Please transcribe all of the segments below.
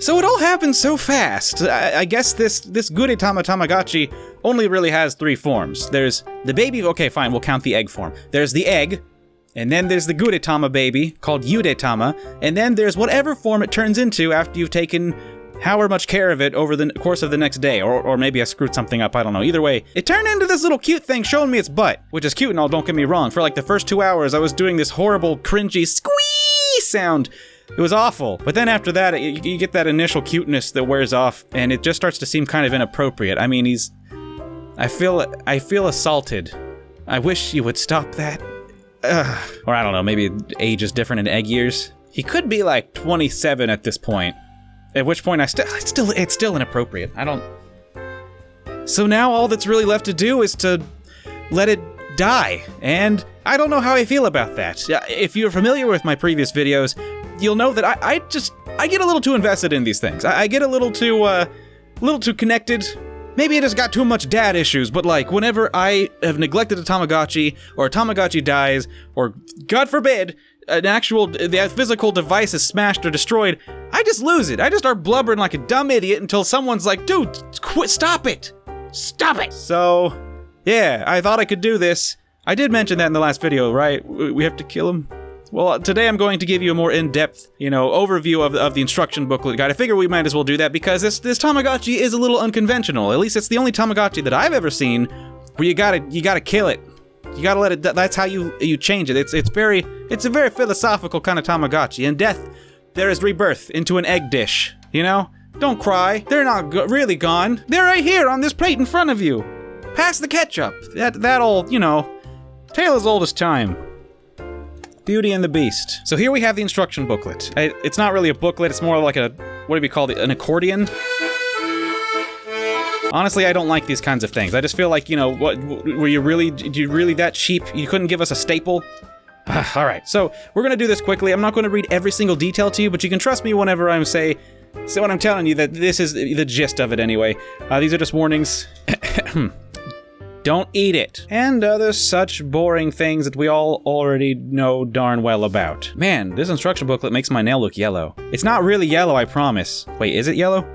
So it all happened so fast. I guess this Gudetama Tamagotchi only really has 3 forms. There's the baby, okay fine, we'll count the egg form. There's the egg, and then there's the Gudetama baby, called YUUREI, and then there's whatever form it turns into after you've taken however much care of it over the course of the next day, or maybe I screwed something up, I don't know. Either way, it turned into this little cute thing showing me its butt, which is cute and all, don't get me wrong. For like the first 2 hours, I was doing this horrible, cringy squee sound. It was awful. But then after that, you get that initial cuteness that wears off, and it just starts to seem kind of inappropriate. I mean, I feel assaulted. I wish you would stop that. Or I don't know, maybe age is different in egg years. He could be like 27 at this point. At which point it's still inappropriate. So now all that's really left to do is to let it die. And I don't know how I feel about that. If you're familiar with my previous videos, you'll know that I get a little too invested in these things. I get a little too connected. Maybe I just got too much dad issues, but like whenever I have neglected a Tamagotchi, or a Tamagotchi dies, or God forbid, the physical device is smashed or destroyed, I just lose it. I just start blubbering like a dumb idiot until someone's like, dude, quit, stop it. Stop it. So, yeah, I thought I could do this. I did mention that in the last video, right? We have to kill him. Well, today I'm going to give you a more in-depth, overview of the instruction booklet guide. I figure we might as well do that because this Tamagotchi is a little unconventional. At least it's the only Tamagotchi that I've ever seen where you gotta kill it. You gotta let it. That's how you change it. It's a very philosophical kind of Tamagotchi. In death, there is rebirth into an egg dish. Don't cry. They're not really gone. They're right here on this plate in front of you. Pass the ketchup. That'll tale as old as time. Beauty and the Beast. So here we have the instruction booklet. It's not really a booklet, it's more like what do we call it, an accordion? Honestly, I don't like these kinds of things. I just feel like, were you really that cheap? You couldn't give us a staple? Alright, so we're gonna do this quickly. I'm not gonna read every single detail to you, but you can trust me whenever I'm when I'm telling you that this is the gist of it anyway. These are just warnings. Don't eat it. And other such boring things that we all already know darn well about. Man, this instruction booklet makes my nail look yellow. It's not really yellow, I promise. Wait, is it yellow?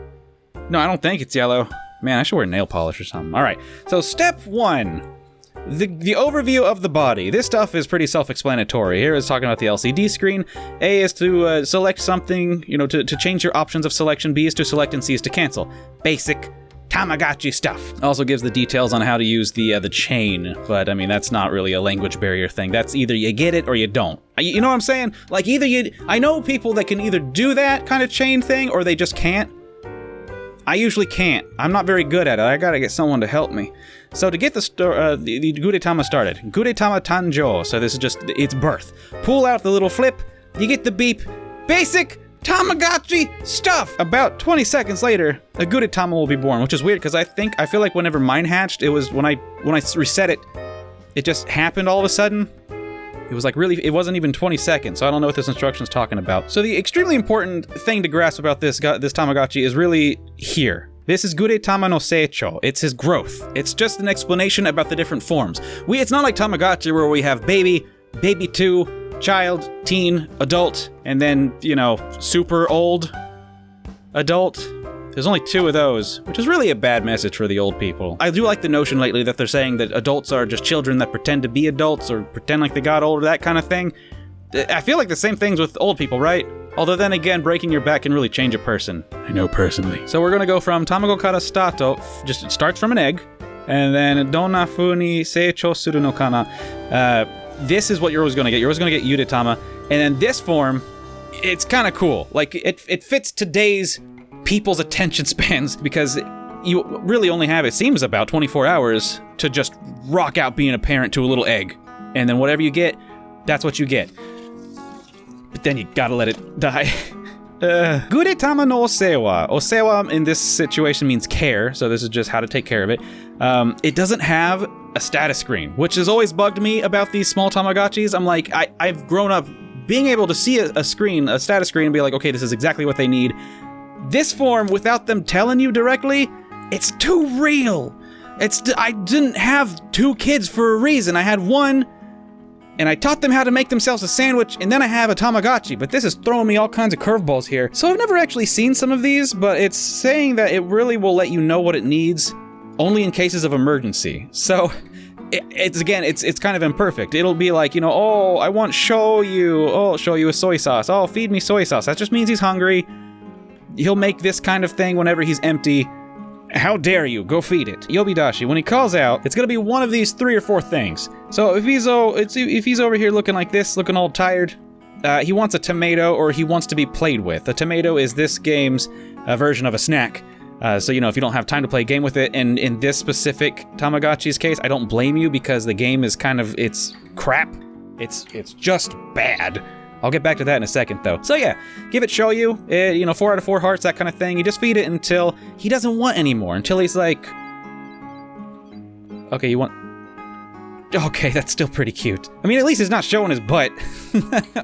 No, I don't think it's yellow. Man, I should wear nail polish or something. Alright, so step 1. The overview of the body. This stuff is pretty self-explanatory. Here is talking about the LCD screen. A is to select something, to change your options of selection. B is to select and C is to cancel. Basic Tamagotchi stuff. Also gives the details on how to use the chain, but I mean, that's not really a language barrier thing. That's either you get it or you don't. You know what I'm saying? Like I know people that can either do that kind of chain thing or they just can't. I usually can't. I'm not very good at it. I gotta get someone to help me. So to get the Gudetama started, Gudetama Tanjo, so this is just its birth. Pull out the little flip, you get the beep, basic Tamagotchi stuff! About 20 seconds later, a Gudetama will be born, which is weird because I feel like whenever mine hatched, it was when I reset it, it just happened all of a sudden. It was like really, it wasn't even 20 seconds, so I don't know what this instruction's talking about. So the extremely important thing to grasp about this Tamagotchi is really here. This is Gudetama no Seicho. It's his growth. It's just an explanation about the different forms. It's not like Tamagotchi where we have baby 2, child, teen, adult, and then, super old adult. There's only 2 of those, which is really a bad message for the old people. I do like the notion lately that they're saying that adults are just children that pretend to be adults or pretend like they got older, that kind of thing. I feel like the same things with old people, right? Although then again, breaking your back can really change a person. I know personally. So we're gonna go from Tamago kara stato, just it starts from an egg, and then Donna fu ni seicho suru no kana. This is what you're always gonna get. You're always gonna get Gudetama, and then this form, it's kind of cool. Like it fits today's people's attention spans because you really only have, it seems, about 24 hours to just rock out being a parent to a little egg, and then whatever you get, that's what you get. But then you gotta let it die. Gudetama no osewa. Osewa in this situation means care, so this is just how to take care of it. It doesn't have a status screen, which has always bugged me about these small Tamagotchis. I'm like, I've grown up being able to see a status screen, and be like, okay, this is exactly what they need. This form, without them telling you directly, it's too real. I didn't have 2 kids for a reason. I had one, and I taught them how to make themselves a sandwich, and then I have a Tamagotchi, but this is throwing me all kinds of curveballs here. So I've never actually seen some of these, but it's saying that it really will let you know what it needs only in cases of emergency. So it's kind of imperfect. It'll be like, you know, oh, I want shoyu. Oh, I'll show you a soy sauce. Oh, feed me soy sauce. That just means he's hungry. He'll make this kind of thing whenever he's empty. How dare you? Go feed it. Yobidashi, when he calls out, it's gonna be one of these 3 or 4 things. So if he's over here looking like this, looking all tired, he wants a tomato or he wants to be played with. A tomato is this game's version of a snack. So, you know, if you don't have time to play a game with it, and in this specific Tamagotchi's case, I don't blame you because the game is kind of, it's crap. It's just bad. I'll get back to that in a second, though. So yeah, give it shoyu, you know, 4 out of 4 hearts, that kind of thing. You just feed it until he doesn't want anymore, until he's like, okay, you want... Okay, that's still pretty cute. I mean, at least he's not showing his butt.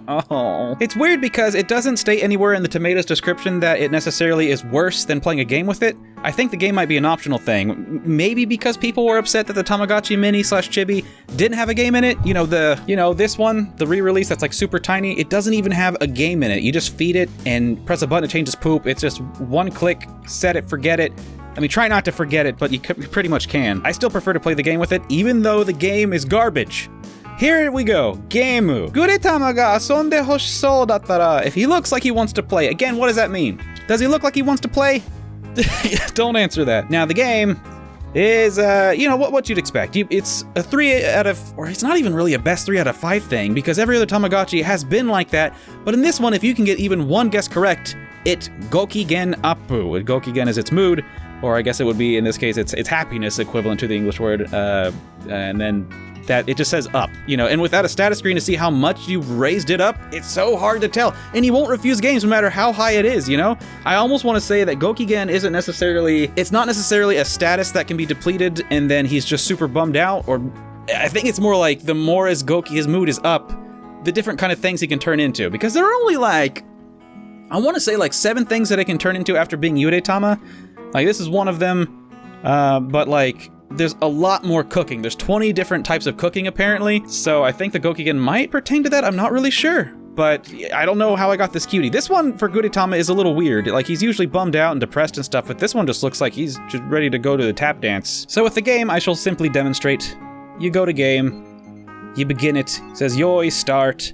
Oh. It's weird because it doesn't state anywhere in the tomato's description that it necessarily is worse than playing a game with it. I think the game might be an optional thing. Maybe because people were upset that the Tamagotchi Mini / Chibi didn't have a game in it. You know, this one, the re-release that's like super tiny, it doesn't even have a game in it. You just feed it and press a button to change its poop. It's just one click, set it, forget it. I mean, try not to forget it, but you pretty much can. I still prefer to play the game with it, even though the game is garbage. Here we go. Gameu. Gudetama ga asonde hoshisou dattara. If he looks like he wants to play. Again, what does that mean? Does he look like he wants to play? Don't answer that. Now, the game is, you know, what you'd expect. It's a 3 out of... Or it's not even really a best 3 out of 5 thing, because every other Tamagotchi has been like that. But in this one, if you can get even one guess correct, it GOKIGEN appu. GOKIGEN is its mood. Or I guess it would be, in this case, it's happiness equivalent to the English word, and then that it just says up, you know, and without a status screen to see how much you've raised it up, it's so hard to tell, and he won't refuse games no matter how high it is, you know? I almost want to say that GOKIGEN isn't necessarily, it's not necessarily a status that can be depleted and then he's just super bummed out, or I think it's more like the more his mood is up, the different kind of things he can turn into, because there are only like, I want to say like 7 things that it can turn into after being Yuurei-tama. Like, this is one of them, but, like, there's a lot more cooking. There's 20 different types of cooking, apparently, so I think the GOKIGEN might pertain to that. I'm not really sure, but I don't know how I got this cutie. This one, for Gudetama, is a little weird. Like, he's usually bummed out and depressed and stuff, but this one just looks like he's just ready to go to the tap dance. So with the game, I shall simply demonstrate. You go to game, you begin it, says yoi, start,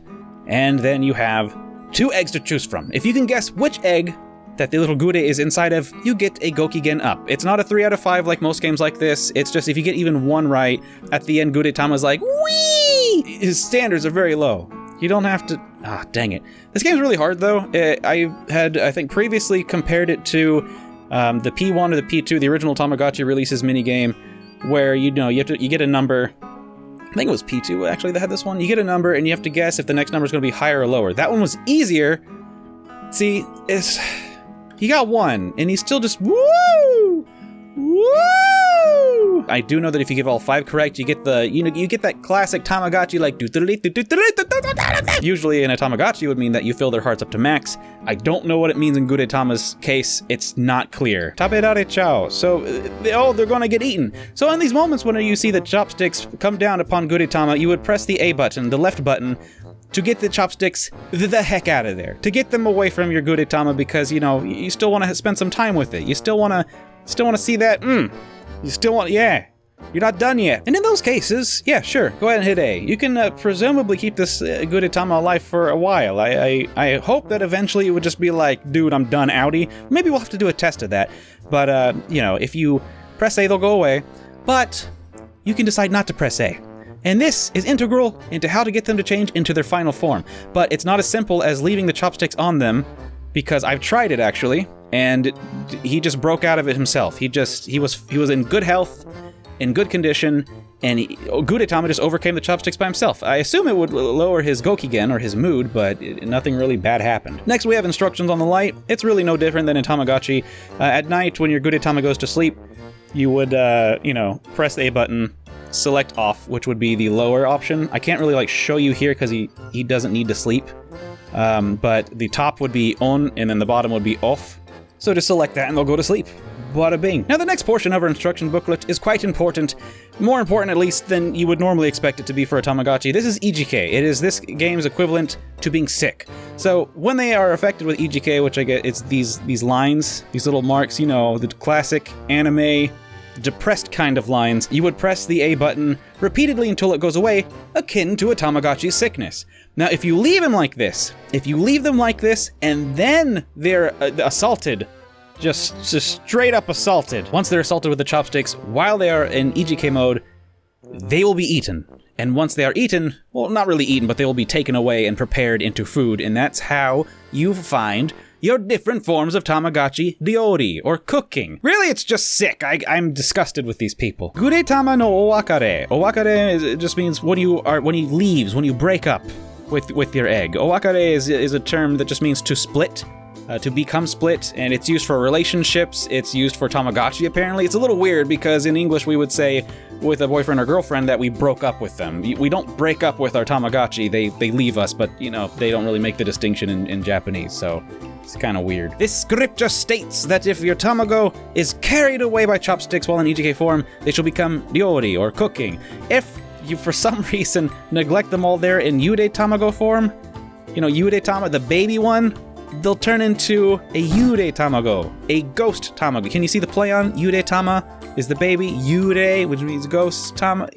and then you have 2 eggs to choose from. If you can guess which egg that the little Gude is inside of, you get a GOKIGEN up. It's not a 3 out of 5 like most games like this. It's just if you get even one right, at the end Gudetama's like, wee! His standards are very low. You don't have to... Ah, dang it. This game's really hard, though. I had, I think, previously compared it to the P1 or the P2, the original Tamagotchi releases minigame, where, you know, you get a number... I think it was P2, actually, that had this one. You get a number, and you have to guess if the next number is going to be higher or lower. That one was easier. See, it's... He got 1, and he's still just woo! Woo! I do know that if you give all 5 correct, you get the, you know, you get that classic Tamagotchi like usually in a Tamagotchi would mean that you fill their hearts up to max. I don't know what it means in Gudetama's case. It's not clear. Taberare chao. So, they're gonna get eaten. So in these moments when you see the chopsticks come down upon Gudetama, you would press the A button, the left button, to get the chopsticks the heck out of there. To get them away from your Gudetama because, you know, you still want to spend some time with it. You still want to see that, You still want, yeah. You're not done yet. And in those cases, yeah, sure, go ahead and hit A. You can presumably keep this Gudetama alive for a while. I hope that eventually it would just be like, dude, I'm done, outie. Maybe we'll have to do a test of that. But, you know, if you press A, they'll go away. But you can decide not to press A. And this is integral into how to get them to change into their final form. But it's not as simple as leaving the chopsticks on them, because I've tried it actually, and he just broke out of it himself. He was in good health, in good condition, and Gudetama just overcame the chopsticks by himself. I assume it would lower his GOKIGEN or his mood, but nothing really bad happened. Next we have instructions on the light. It's really no different than in Tamagotchi. At night when your Gudetama goes to sleep, you would, you know, press the A button, select off, which would be the lower option. I can't really like show you here because he doesn't need to sleep. But the top would be on and then the bottom would be off. So just select that and they'll go to sleep. bada bing. Now the next portion of our instruction booklet is quite important, more important at least than you would normally expect it to be for a Tamagotchi. This is EGK. It is this game's equivalent to being sick. So when they are affected with EGK, which I get, it's these lines, these little marks, you know, the classic anime depressed kind of lines, you would press the A button repeatedly until it goes away, akin to a Tamagotchi's sickness. Now, if you leave them like this, and then they're assaulted, just straight up assaulted, once they're assaulted with the chopsticks, while they are in EGK mode, they will be eaten. And once they are eaten, well, not really eaten, but they will be taken away and prepared into food, and that's how you find your different forms of Tamagotchi ryori, or cooking. Really, it's just sick. I'm disgusted with these people. Gudetama no WAKARE. WAKARE just means when you leaves, when you break up with your egg. WAKARE is a term that just means to split, to become split, and it's used for relationships. It's used for Tamagotchi, apparently. It's a little weird because in English we would say with a boyfriend or girlfriend that we broke up with them. We don't break up with our Tamagotchi. They leave us, but you know, they don't really make the distinction in Japanese, so it's kind of weird. This script just states that if your Tamago is carried away by chopsticks while in EGK form, they shall become ryori, or cooking. If you, for some reason, neglect them all there in Yuurei Tamago form, you know, Yuurei Tama, the baby one, they'll turn into a Yuurei Tamago, a ghost Tamago. Can you see the play on? Yuurei Tama is the baby, Yuurei, which means ghost Tama.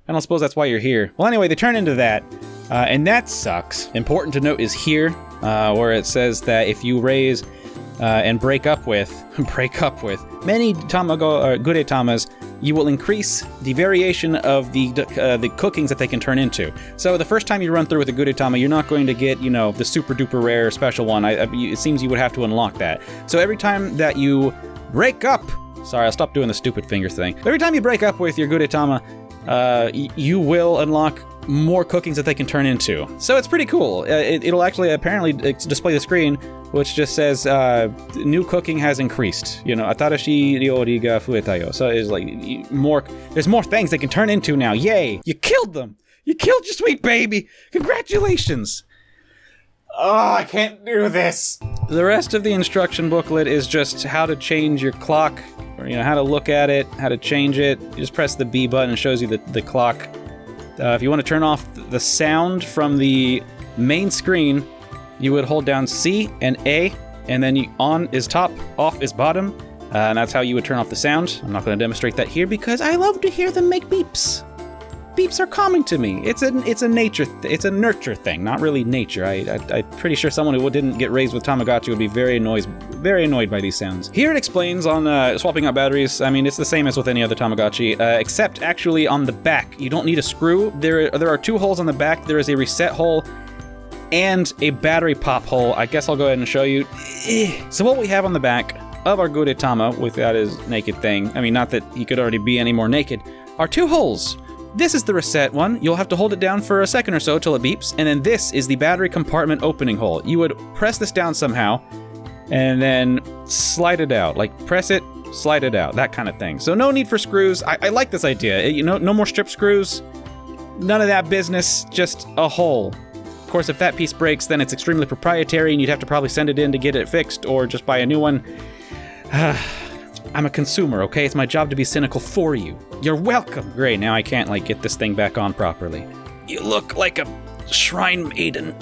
I don't suppose that's why you're here. Well, anyway, they turn into that, and that sucks. Important to note is here, where it says that if you raise and break up with many Tamago or Gudetamas, you will increase the variation of the cookings that they can turn into. So the first time you run through with a Gudetama, you're not going to get, you know, the super duper rare special one. It seems you would have to unlock that. So every time that you break up, sorry, I'll stop doing the stupid finger thing. Every time you break up with your Gudetama, you will unlock more cookings that they can turn into. So it's pretty cool. It'll actually apparently display the screen, which just says new cooking has increased. You know, atarashi ryori ga fuetayo. So it's like there's more things they can turn into now. Yay! You killed them. You killed your sweet baby. Congratulations. Oh, I can't do this. The rest of the instruction booklet is just how to change your clock, or you know, how to look at it, how to change it. You just press the B button and it shows you the clock. If you want to turn off the sound from the main screen, you would hold down C and A, and then on is top, off is bottom, and that's how you would turn off the sound. I'm not going to demonstrate that here because I love to hear them make beeps. Beeps are calming to me. It's a nurture thing, not really nature. I'm pretty sure someone who didn't get raised with Tamagotchi would be very annoyed by these sounds. Here it explains on swapping out batteries. I mean, it's the same as with any other Tamagotchi, except actually on the back. You don't need a screw. There are two holes on the back. There is a reset hole and a battery pop hole. I guess I'll go ahead and show you. So what we have on the back of our Gudetama without his naked thing, I mean, not that he could already be any more naked, are two holes. This is the reset one. You'll have to hold it down for a second or so till it beeps, and then this is the battery compartment opening hole. You would press this down somehow, and then slide it out. Like, press it, slide it out, that kind of thing. So no need for screws. I like this idea. You know, no more strip screws, none of that business, just a hole. Of course, if that piece breaks, then it's extremely proprietary, and you'd have to probably send it in to get it fixed, or just buy a new one. I'm a consumer, okay? It's my job to be cynical for you. You're welcome. Great, now I can't, like, get this thing back on properly. You look like a shrine maiden,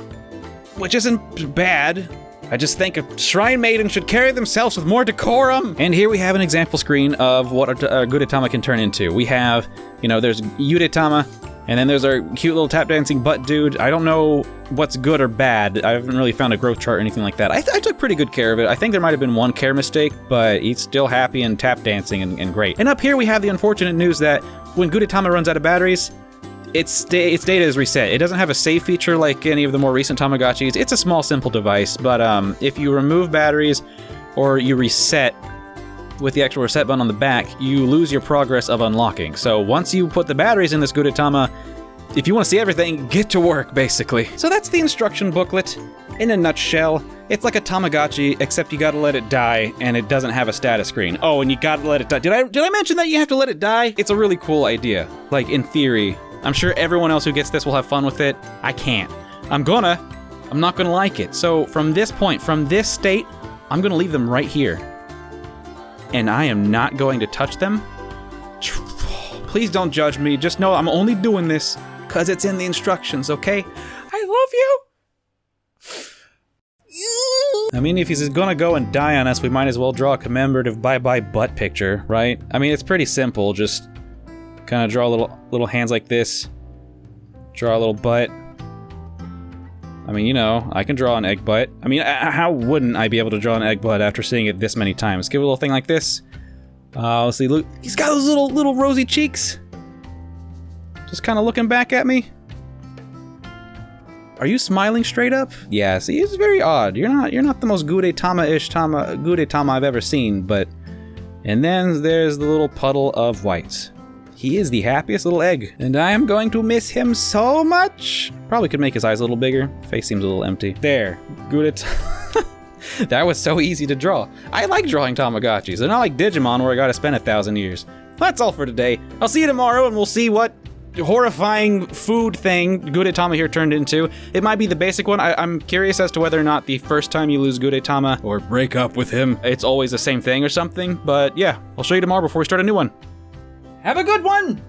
which isn't bad. I just think a shrine maiden should carry themselves with more decorum. And here we have an example screen of what a Gudetama can turn into. We have, you know, there's Yuurei, and then there's our cute little tap dancing butt dude. I don't know what's good or bad. I haven't really found a growth chart or anything like that. I took pretty good care of it. I think there might have been one care mistake, but he's still happy and tap dancing and great. And up here we have the unfortunate news that when Gudetama runs out of batteries, its data is reset. It doesn't have a save feature like any of the more recent Tamagotchis. It's a small, simple device, but if you remove batteries or you reset with the actual reset button on the back, you lose your progress of unlocking. So once you put the batteries in this Gudetama, if you want to see everything, get to work, basically. So that's the instruction booklet in a nutshell. It's like a Tamagotchi, except you gotta let it die, and it doesn't have a status screen. Oh, and you gotta let it die. Did I mention that you have to let it die? It's a really cool idea. Like, in theory. I'm sure everyone else who gets this will have fun with it. I can't. I'm not gonna like it. So from this point, from this state, I'm gonna leave them right here. and I am not going to touch them. Please don't judge me. Just know I'm only doing this because it's in the instructions, okay? I love you! I mean, if he's gonna go and die on us, we might as well draw a commemorative bye-bye butt picture, right? I mean, it's pretty simple. Just kind of draw little hands like this. Draw a little butt. I mean, you know, I can draw an egg butt. I mean, how wouldn't I be able to draw an egg butt after seeing it this many times? Give it a little thing like this. Let's see, look, he's got those little rosy cheeks. Just kind of looking back at me. Are you smiling straight up? Yeah, see, it's very odd. You're not the most Gudetama-ish Gudetama I've ever seen, but... And then there's the little puddle of white. He is the happiest little egg, and I am going to miss him so much. Probably could make his eyes a little bigger. Face seems a little empty. There, Gudetama. That was so easy to draw. I like drawing Tamagotchis. They're not like Digimon where I gotta spend 1,000 years. That's all for today. I'll see you tomorrow, and we'll see what horrifying food thing Gudetama here turned into. It might be the basic one. I'm curious as to whether or not the first time you lose Gudetama or break up with him, it's always the same thing or something. But yeah, I'll show you tomorrow before we start a new one. Have a good one!